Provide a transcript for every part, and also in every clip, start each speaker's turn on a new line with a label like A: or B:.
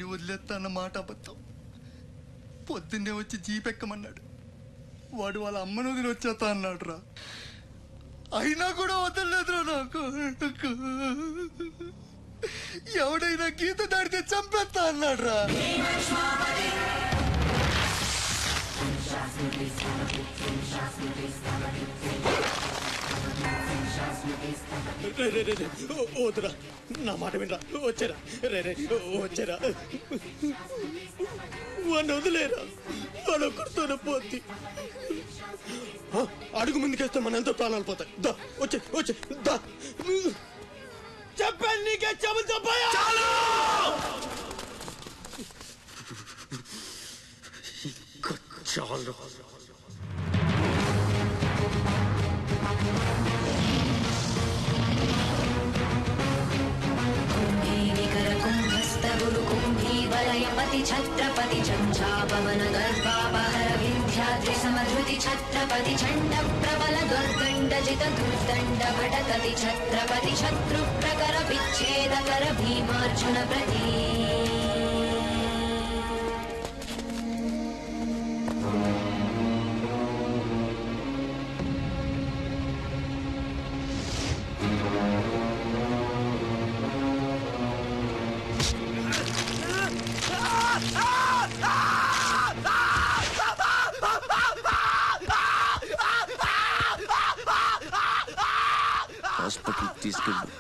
A: నిన్ను వదిలేస్తా అన్న మాట అబద్ధం. పొద్దున్నే వచ్చి జీపెక్కమన్నాడు. వాడు వాళ్ళ అమ్మను వదిలి వచ్చేస్తా అన్నాడు రా. అయినా కూడా వదలలేదురా నాకు. ఎవడైనా గీత దాడితే చంపేస్తా అన్నాడు రా.
B: వద్దురా, నా మాట వినరా. వచ్చారా వచ్చారా, వాడిని వదిలేరా. వాడు ఒక్కడితోనే పోద్ది. అడుగు ముందుకేస్తే మన ఎంతో ప్రాణాలు పోతాయి. దా వచ్చే వచ్చే దా. చెప్పాను నీకే, చెబుతా పోయా. చాలు.
C: वलयपति छत्रपति चंचापवन गर्भापहर विंध्याद्रि समधृति छत्रपति चंड प्रबल दुर्दंडजित दुर्दंड भटकति छत्रपति शत्रु प्रकर विच्छेदकर भीमार्जुन प्रति
D: హాస్పిటల్ తీసుకెళ్ళు.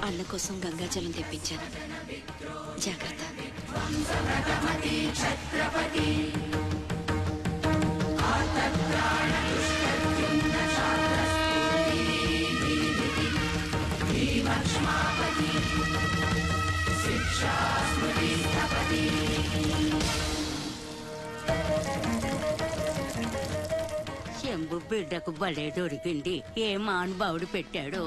E: అన్న కోసం గంగాజలం తెప్పించాను, జాగ్రత్త.
F: శంభు బిడ్డకు బలే దొరికింది. ఏ మానుభావుడు పెట్టాడు.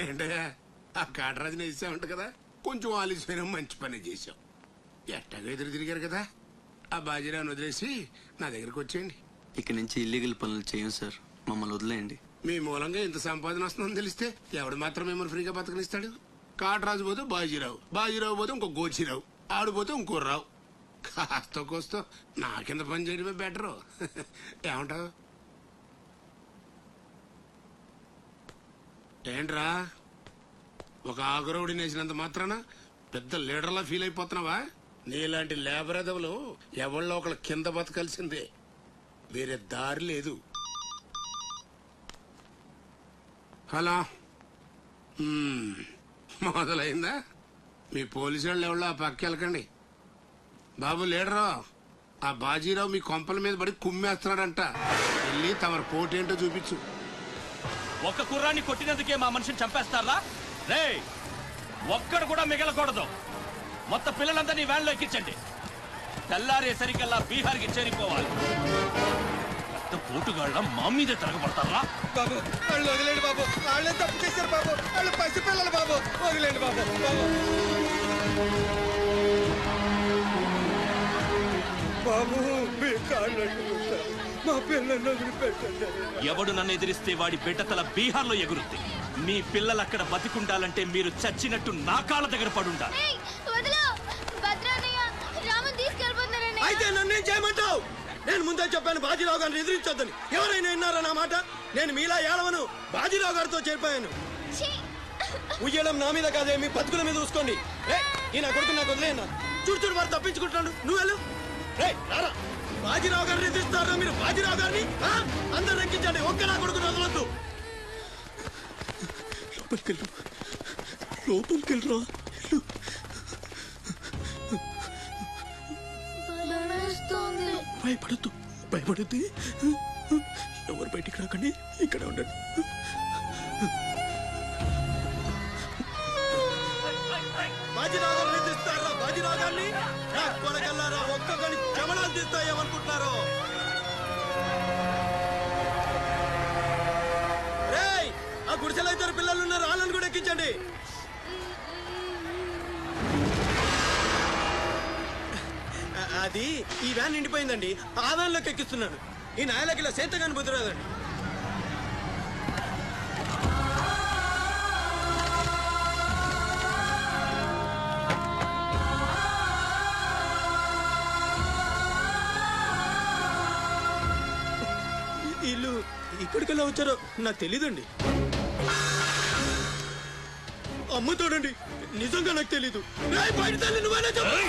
D: ఏంటయ్యా ఆ కాటరాజుని వేసామంట కదా, కొంచెం ఆలస్యమైన మంచి పని చేసాం. ఎట్టాగా ఎదురు తిరిగారు కదా, ఆ బాజీరావుని వదిలేసి నా దగ్గరకు వచ్చేయండి.
G: ఇక్కడి నుంచి ఇల్లీగల్ పనులు చేయం సార్, మమ్మల్ని వదిలేయండి.
D: మీ మూలంగా ఇంత సంపాదన వస్తుందని తెలిస్తే ఎవడు మాత్రం మిమ్మల్ని ఫ్రీగా బతకనిస్తాడు? కాటరాజు పోతే బాజీరావు, బాజీరావు పోతే ఇంకో గోచిరావు, ఆడిపోతే ఇంకో రావు. కాస్త కోస్తో నా కింద పని చేయడమే బెటరు. ఏమంటావు? ఏంట్రా ఒక ఆగురవుడిని వేసినంత మాత్రాన పెద్ద లీడర్లా ఫీల్ అయిపోతున్నావా? నీలాంటి లేబర్ ఎదవలు ఎవళ్ళో ఒకళ్ళ కింద బతకాల్సిందే, వేరే దారి లేదు. హలో, మొదలైందా? మీ పోలీసు వాళ్ళు ఎవరో ఆ పక్క వెళ్ళకండి. బాబు లీడరు, ఆ బాజీరావు మీ కొంపల మీద పడి కుమ్మేస్తున్నాడంట, వెళ్ళి తమరి పోటేంటో చూపించు.
H: ఒక్క కుర్రాన్ని కొట్టినందుకే మా మనిషిని చంపేస్తారా? రే, ఒక్కడు కూడా మిగలకూడదు. మొత్తం పిల్లలందరినీ వ్యాన్లో ఎక్కించండి. తెల్లారేసరికల్లా బీహార్కి చేరిపోవాలి. పోటుగాళ్ళ మా మీదే తిరగబడతారా?
B: బాబు వాళ్ళు వదిలేండి బాబు, వాళ్ళే తప్పు చేశారు బాబు, వాళ్ళు పసిపిల్లలు బాబు, వదిలేండి బాబు. బాబు మీ కాళ్ళు మా పిల్లల్ని వదిలిపెట్టండి.
H: ఎవడు నన్ను ఎదిరిస్తే వాడి బిడ్డతల బీహార్లో ఎగురుద్ది. మీ పిల్లలు అక్కడ బతికుండాలంటే మీరు చచ్చినట్టు నా కాళ్ళ దగ్గర పడుండాలి.
B: అయితే నన్నేం చేయమంటావు? నేను ముందే చెప్పాను బాజీరావు గారిని ఎదిరించొద్దని. ఎవరైనా విన్నారా నా మాట? నేను మీలా ఏడవను, బాజీరావు గారితో చేరిపోయాను. ఉయ్యడం నా మీద కాదే, మీ బతుకుల మీద చూసుకోండి. ఈ నా కొడుకు నాకు వదిలేయన్నా. చూడు చూడు వారు తప్పించుకుంటున్నాడు, నువ్వు వెళ్ళు. రారా, బాజీరావు గారిని ఎదిరిస్తారా మీరు? బాజీరావు గారిని అందరు ఎక్కించండి, ఒక్క నా కొడుకుని వదలొద్దు. లోపలికెళ్ళరా. భయపడద్దు, భయపడద్దు. ఎవరు బయటికి రాకండి, ఇక్కడ ఉండండి. బాజీరావు గారిని తీస్తారా? బాజీరావు గారిని కొనగల్లారా? ఒక్కొక్కని చెమడాలు తీస్తాయేమనుకుంటున్నారు? రేయ్, ఆ గుడిసెలో ఇద్దరు పిల్లలు ఉన్నారు, వాళ్ళని కూడా ఎక్కించండి. అది ఈ వ్యాన్ నిండిపోయిందండి, ఆ వ్యాన్ లోకి ఎక్కిస్తున్నాను. ఈ నాయలకి ఇలా సేతగాని బుద్ధిరాదండి. వీళ్ళు ఇక్కడికెళ్ళా వచ్చారో నాకు తెలీదండి. అమ్మ తోడండి, నిజంగా నాకు తెలీదు. బయట తల్లి నువ్వేనా చెప్పు.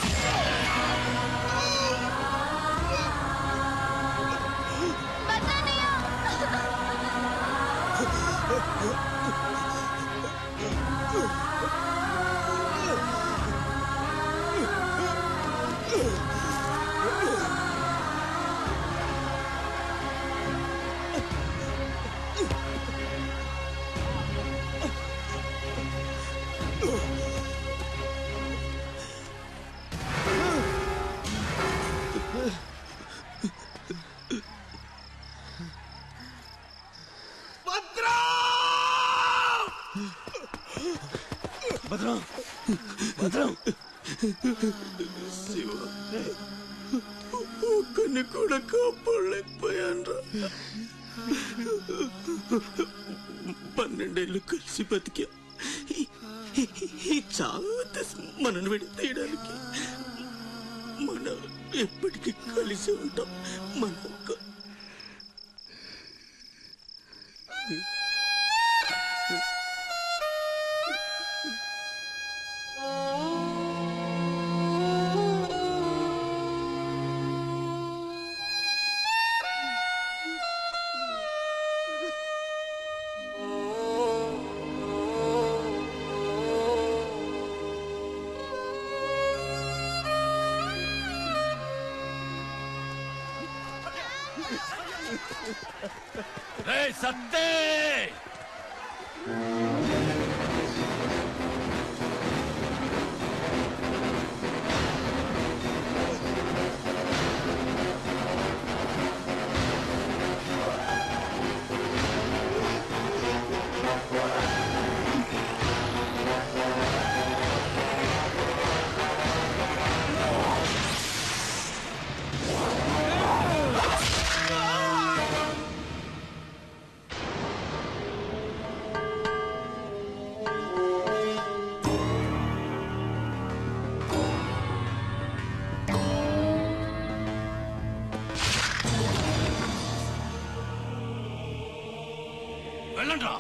B: భద్రం, భద్రం, శివ, ఒక్కని కూడా కాపాడలేకపోయాను. 12 ఏళ్ళు కలిసి బతికా. ఈ చావు మనల్ని విడతీయడానికి మనం ఎప్పటికీ కలిసి ఉంటాం. మన
H: సత్తే వెళ్ళండ్రా.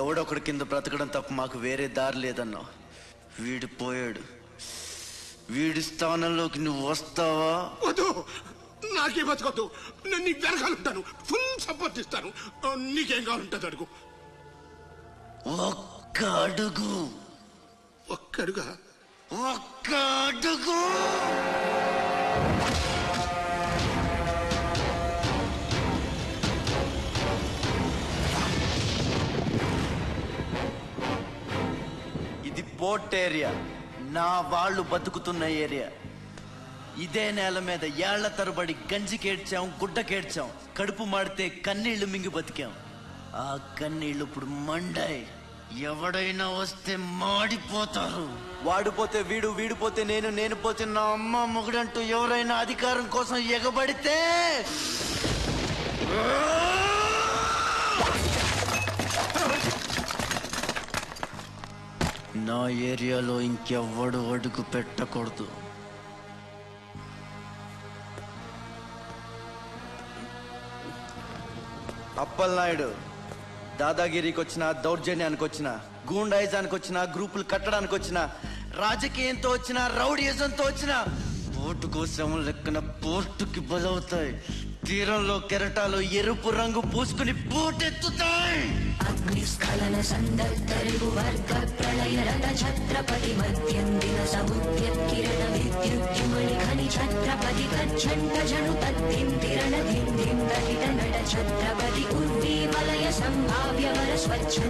B: ఎవడొకడి కింద బ్రతకడం తప్ప మాకు వేరే దారి లేదన్నా. వీడు పోయాడు. వీడి స్థానంలోకి నువ్వు వస్తావా?
D: వద్దు, నాకే బతకొద్దు. నేను నీకు వెనకాలంటాను, ఫుల్ సపోర్ట్ ఇస్తాను. నీకేం కావాలంటుంది అడుగు.
B: ఒక్క అడుగు.
D: ఒక్క అడుగా?
B: ఒక్క అడుగు. పోర్ట్ ఏరియా, నా వాళ్ళు బతుకుతున్న ఏరియా. ఇదే నేల మీద ఏళ్ల తరబడి గంజికేడ్చాం, గుడ్డకేడ్చాం, కడుపు మాడితే కన్నీళ్లు మింగి బతికాం. ఆ కన్నీళ్లు ఇప్పుడు మండాయి. ఎవడైనా వస్తే మాడిపోతారు. వాడిపోతే వీడు, వీడిపోతే నేను, నేను పోతే నా అమ్మ మొగుడంటూ ఎవరైనా అధికారం కోసం ఎగబడితే నా ఏరియాలో ఇంకెవ్వడు అడుగు పెట్టకూడదు. అప్పలనాయుడు దాదాగిరికి వచ్చినా, దౌర్జన్యానికి వచ్చినా, గూండాయిజానికి వచ్చినా, గ్రూపులు కట్టడానికి వచ్చినా, రాజకీయంతో వచ్చినా, రౌడీయిజంతో వచ్చినా ఓటు కోసం లెక్కన పోర్టుకి బలవుతాయి. తీరంలో కెరటాలు ఎరుపు రంగు పూసుకుని పోటెత్తుతాయి.
C: అగ్నిస్ఖలన సందర్తరిగు వర్గ ప్రళయ రథ ఛత్రపతి మధ్యందిన సముద్యత్కిరణ విద్యుజ్జుమణి ఖని ఛత్రపతి తచ్చండ జను తద్దింతిరణ దిందిం దహిత నట ఛత్రపతి ఉర్వీ వలయ సంభావ్య వర స్వచ్ఛంద